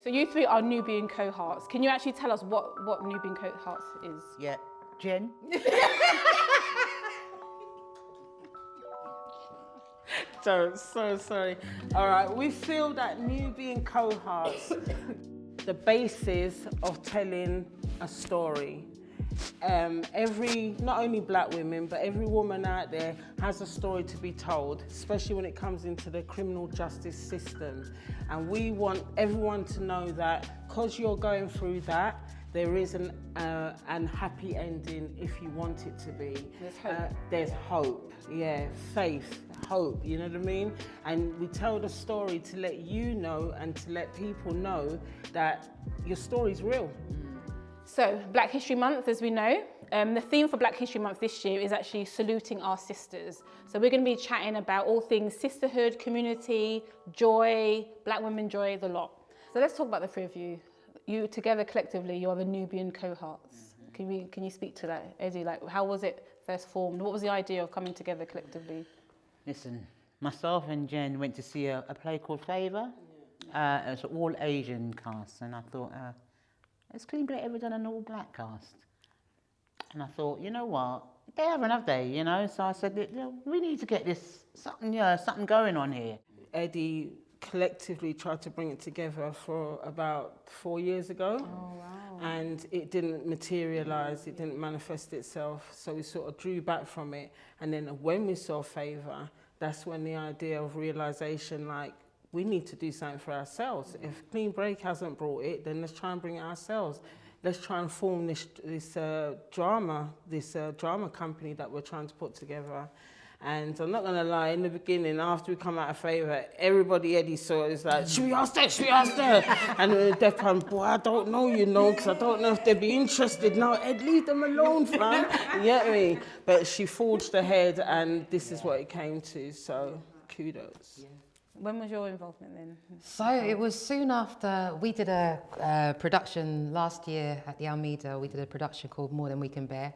So you three are Nubian Co-heARTs. Can you actually tell us what Nubian Co-heARTs is? Yeah. Jen? So sorry. All right, we feel that Nubian Co-heARTs, the basis of telling a story. Not only black women, but every woman out there has a story to be told, especially when it comes into the criminal justice system. And we want everyone to know that because you're going through that, there is an happy ending if you want it to be. There's hope. There's hope, yeah, faith, hope, you know what I mean? And we tell the story to let you know and to let people know that your story's real. So, Black History Month, as we know, the theme for Black History Month this year is actually saluting our sisters. So we're going to be chatting about all things sisterhood, community, joy, black women joy, the lot. So let's talk about the three of you. You together collectively, you are the Nubian Co-heARTs. Can you speak to that, Eddy? Like, how was it first formed? What was the idea of coming together collectively? Listen, myself and Jen went to see a play called Favour. It was an all Asian cast, and I thought, has Clean Break ever done an all black cast? And I thought, you know what, they haven't, have they? You know, so I said, we need to get this something going on here. Eddy collectively tried to bring it together for about 4 years ago. Oh, wow. And it didn't materialise, it didn't manifest itself, so we sort of drew back from it. And then when we saw Favour, that's when the idea of realisation, like, we need to do something for ourselves. If Clean Break hasn't brought it, then let's try and bring it ourselves. Let's try and form this drama company that we're trying to put together. And I'm not gonna lie, in the beginning, after we come out of Favour, everybody Eddy saw is like, should we ask her? And at the deaf time, boy, I don't know, you know, because I don't know if they'd be interested. No, Ed, leave them alone, fam. You get me? But she forged ahead, and this is what it came to, so kudos. When was your involvement then? So it was soon after we did a production last year at the Almeida. We did a production called More Than We Can Bear.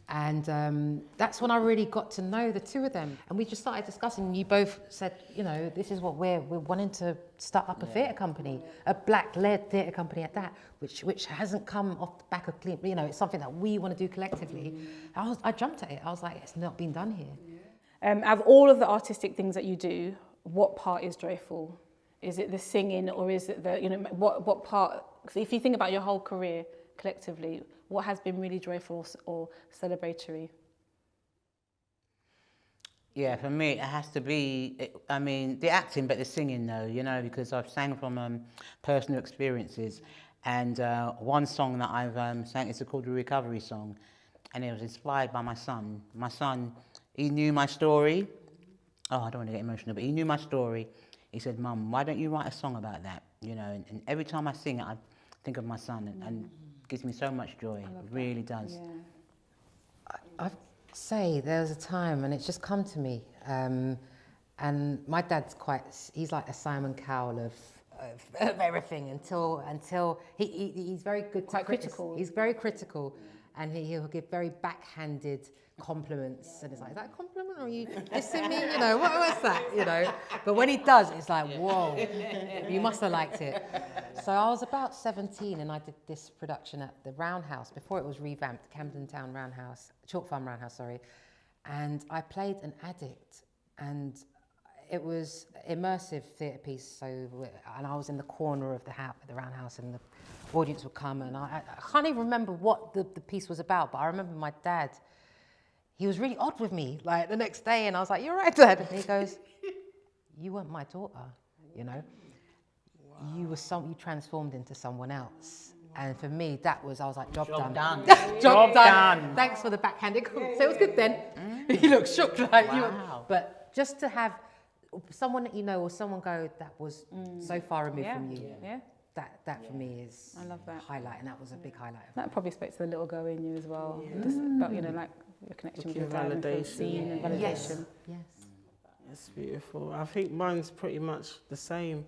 And that's when I really got to know the two of them. And we just started discussing. You both said, you know, this is what we're wanting to start up a theatre company, a black-led theatre company at that, which hasn't come off the back of Clean. You know, it's something that we want to do collectively. I jumped at it. I was like, it's not been done here. Out of all of the artistic things that you do, what part is joyful? Is it the singing, or is it the, you know, what part? If you think about your whole career collectively, what has been really joyful or celebratory? Yeah, for me, it has to be, the acting, but the singing though, you know, because I've sang from personal experiences. And one song that I've sang is called the Recovery Song. And it was inspired by my son. My son, he knew my story. Oh, I don't want to get emotional, but he knew my story. He said, Mum, why don't you write a song about that? You know, and every time I sing it, I think of my son, and it gives me so much joy. It really does. Yeah. I say there was a time, and it's just come to me, and my dad's he's like a Simon Cowell of everything until he's very good. Quite critical. He's very critical, and he'll give very backhanded compliments, and it's like, is that a compliment, or are you dissing me? You know, what was that? You know, but when he does, it's like, whoa, you must have liked it. So I was about 17, and I did this production at the Roundhouse before it was revamped, Camden Town Roundhouse, Chalk Farm Roundhouse, sorry. And I played an addict, and it was immersive theatre piece. And I was in the corner of the Roundhouse, and the audience would come, and I can't even remember what the piece was about, but I remember my dad. He was really odd with me, like the next day, and I was like, "You're right, Dad." And he goes, "You weren't my daughter, you know. Wow. You transformed into someone else." And for me, I was like, job done. Job done. Thanks for the backhanded comment. So it was good then. He looked shocked, like wow. But just to have someone that you know, or someone go, that was so far removed from you. Yeah. That for me is I love that. highlight, and that was a big highlight. That probably spoke to the little girl in you as well. Just about, you know, like your connection with your dad and feeling seen and validation. Yes. That's beautiful. I think mine's pretty much the same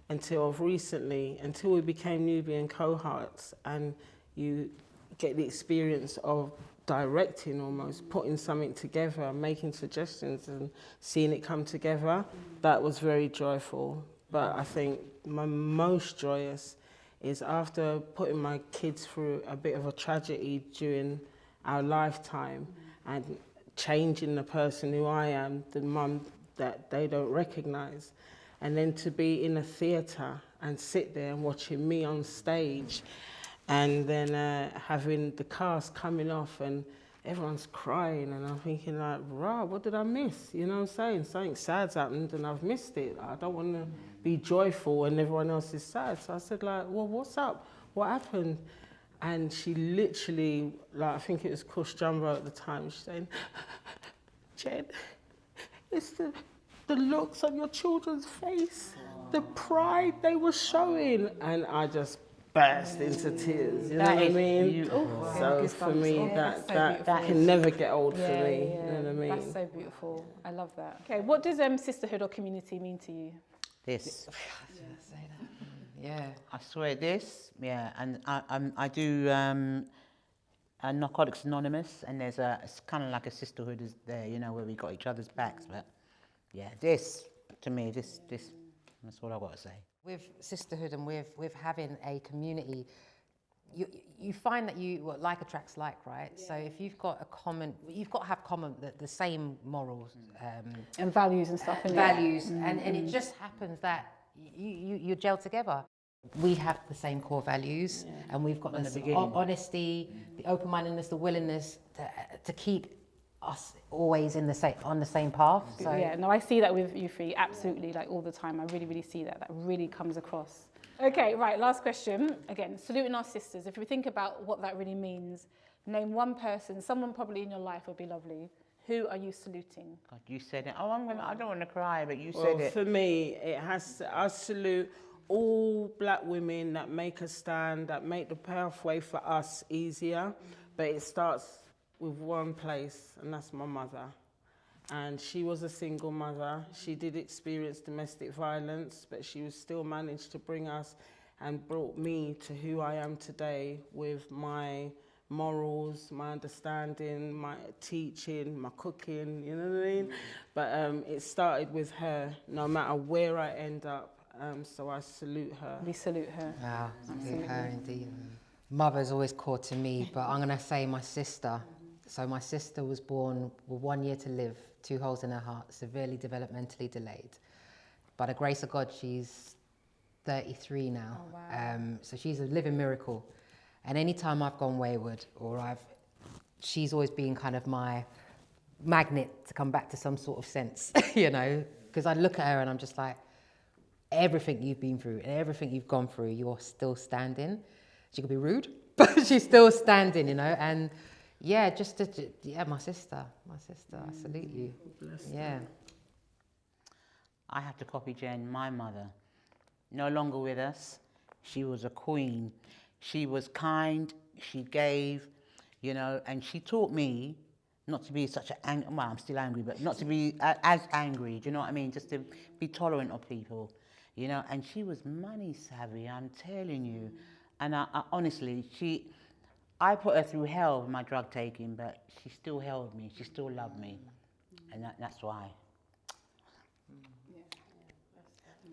until we became Nubian Co-heARTs, and you get the experience of directing, almost putting something together, making suggestions and seeing it come together. That was very joyful. But I think my most joyous is after putting my kids through a bit of a tragedy during our lifetime and changing the person who I am, the mum that they don't recognise, and then to be in a theatre and sit there and watching me on stage, and then having the cast coming off and everyone's crying, and I'm thinking like, rah, what did I miss? You know what I'm saying? Something sad's happened and I've missed it. I don't want to be joyful and everyone else is sad. So I said like, well, what's up? What happened? And she literally, like, I think it was Kush Jumbo at the time, she's saying, Jen, it's the looks on your children's face, the pride they were showing. And I just burst into tears, you know what I mean? Beautiful. So for me, that can never get old for me, you know what I mean? That's so beautiful. I love that. Okay, what does sisterhood or community mean to you? This. Yeah. I swear this, yeah, and I do Narcotics Anonymous, and it's kind of like a sisterhood is there, you know, where we got each other's backs, but yeah, this, to me, this, that's what I've got to say. With sisterhood and with having a community, you find that like attracts like, right? Yeah. So if you've got you've got to have the same morals. And values and stuff. And it just happens that you gel together. We have the same core values, and we've got this honesty, the open-mindedness, the willingness to keep us always on the same path. So yeah, no, I see that with you three, absolutely, like all the time. I really, really see that. That really comes across. Okay, right, last question. Again, saluting our sisters. If we think about what that really means, name one person, someone probably in your life would be lovely. Who are you saluting? God, you said it. Oh, I don't want to cry, but you Well, said it. for me, I salute all black women that make a stand, that make the pathway for us easier. But it starts with one place, and that's my mother. And she was a single mother. She did experience domestic violence, but she was still managed to bring us and brought me to who I am today with my morals, my understanding, my teaching, my cooking, you know what I mean? But it started with her, no matter where I end up. So I salute her. We salute her. Wow, salute her indeed. Mother's always core to me, but I'm going to say my sister. So my sister was born with 1 year to live, 2 holes in her heart, severely developmentally delayed. By the grace of God, she's 33 now. Oh, wow. So she's a living miracle. And anytime I've gone wayward, she's always been kind of my magnet to come back to some sort of sense, you know? Because I look at her and I'm just like, everything you've been through, everything you've gone through, you're still standing. She could be rude, but she's still standing, you know? And yeah, my sister, I salute you. Yeah. I have to copy Jen, my mother. No longer with us. She was a queen. She was kind, she gave, you know, and she taught me not to be such well, I'm still angry, but not to be as angry, do you know what I mean? Just to be tolerant of people, you know, and she was money savvy, I'm telling you. And I honestly, I put her through hell with my drug taking, but she still held me, she still loved me, and that's why.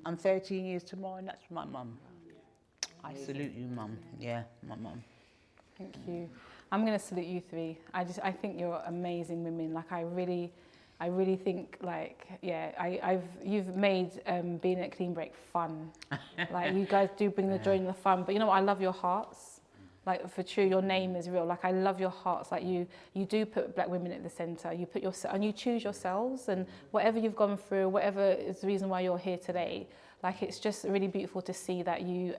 I'm 13 years tomorrow, and that's my mum. I salute you, Mum. Yeah, my mum. Thank you. I'm going to salute you three. I think you're amazing women. Like, I really think, like, yeah, you've made being at Clean Break fun. Like, you guys do bring the joy and the fun. But you know what? I love your hearts. Like, for true, your name is real. Like, I love your hearts. Like, you do put black women at the centre. You put yourself, and you choose yourselves. And whatever you've gone through, whatever is the reason why you're here today, like, it's just really beautiful to see that you,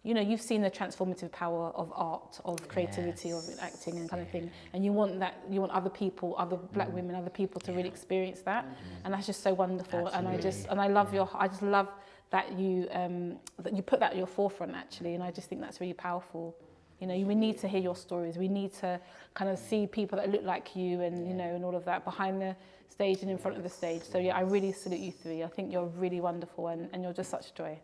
you know, you've seen the transformative power of art, of creativity, of acting and kind of thing. And you want other people, other black women, other people to really experience that. And that's just so wonderful. Absolutely. And I love I just love that you put that at your forefront, actually. And I just think that's really powerful. You know, we need to hear your stories. We need to kind of see people that look like you and, you know, and all of that behind the stage and in front of the stage. So yeah, I really salute you three. I think you're really wonderful and you're just such joy.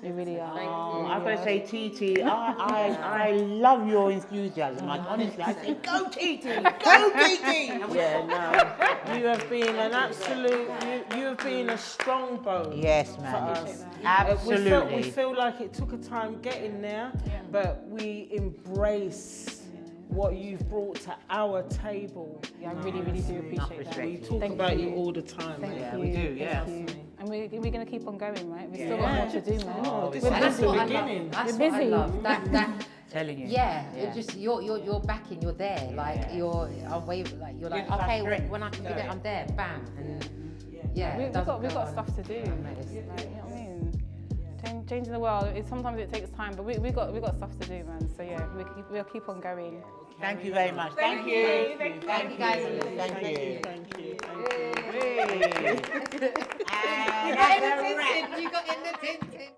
We really are. Oh, I've got to say, Titi, I love your enthusiasm. Like, honestly, I say, go Titi, go Titi. Yeah, no. You have been an absolute, you have been a strong bone. Yes, for man. us. Absolutely. We feel like it took a time getting there, but we embrace what you've brought to our table. Yeah, I really, really do appreciate that. We talk Thank about you. you all the time. Thank mate. you. we do, yeah. Thank you. And we're going to keep on going, right? We've still got more to do, man. Oh, this this is is That's the what I beginning. love. That's You're what I busy. love. That Telling you. yeah, it just you're backing, you're there. Like you're like you're like, Gives us okay, strength. when I can do it, I'm there. Bam. And yeah, We've got stuff to do. Yeah, mate, it's- Like, you know what I mean? Changing the world. Sometimes it takes time, but we got stuff to do, man. So yeah, we'll keep on going. Thank you very much. Thank you. Thank you guys. Thank you. Thank you. And You got in the tinted. You got in the tinted.